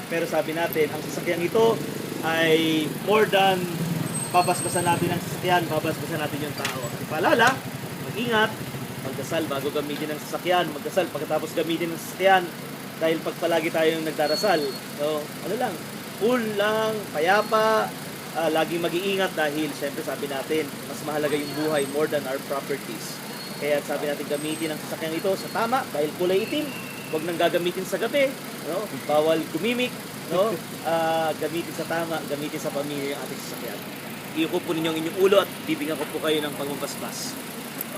Pero sabi natin, ang sasakyang ito ay more than babasbasan natin ang sasakyan, babasbasan natin yung tao. At paalala, mag-ingat, magdasal bago gamitin ang sasakyan, magdasal pagkatapos gamitin ang sasakyan. Dahil pag palagi tayong nagdarasal, so, ano lang, cool lang, payapa, laging mag-iingat dahil siyempre sabi natin, mas mahalaga yung buhay more than our properties. Kaya sabi natin gamitin ang sasakyan ito sa tama dahil kulay itim. Huwag nang gagamitin sa gabi, no? Bawal gumimik, no? Gamitin sa tama, gamitin sa pamilya yung ating sasakyan. Iyuko po ninyo ang inyong ulo at bibigyan ko po kayo ng pangmabasbas.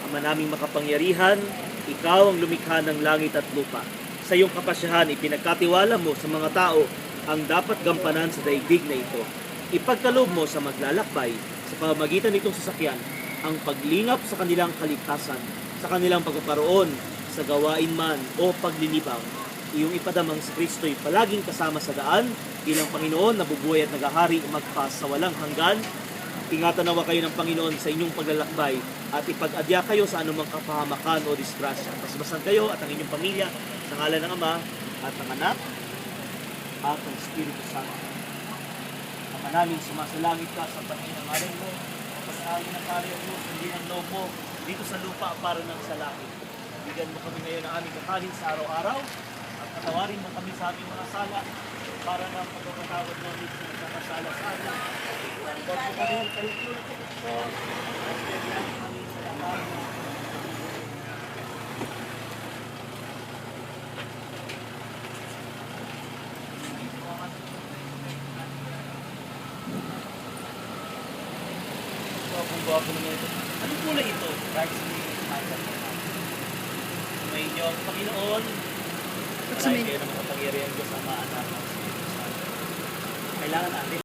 Ama naming makapangyarihan, ikaw ang lumikha ng langit at lupa. Sa iyong kapasyahan, ipinagkatiwala mo sa mga tao ang dapat gampanan sa daigdig na ito. Ipagkaloob mo sa maglalakbay sa pamamagitan nitong sasakyan ang paglingap sa kanilang kaligtasan, sa kanilang pagpaparoon, sa gawain man o paglilibang. Iyong ipadamang si Kristo'y palaging kasama sa daan bilang Panginoon na bubuhay at nagahari magpas sa walang hanggan. Ingatan nawa kayo ng Panginoon sa inyong paglalakbay at ipag-adya kayo sa anumang kapahamakan o disgrasya. Pasbasan kayo at ang inyong pamilya sa ngalan ng Ama at ng Anak at ng Espiritu Santo. Ama namin, sumasalangit ka sa pati ng ngalan mo, pasahalin ang karya mo, sundin ang loob mo, dito sa lupa para ng sa langit. Bigyan mo kami ngayon ng aming kakanin sa araw-araw at patawarin mo kami sa aming mga sala para ng pagkakatawad namin sa nagkakasala sa amin. Huwag mo kami ang kalitunan ko gusto at bigyan kami sa lahat. Kung gawa po naman ito. Anong kulay ito? Kahit sa may inyo ang Panginoon, maraming kayo ng makapangyarihan Diyos Ama, Anak, at Espiritu Santo. Kailangan natin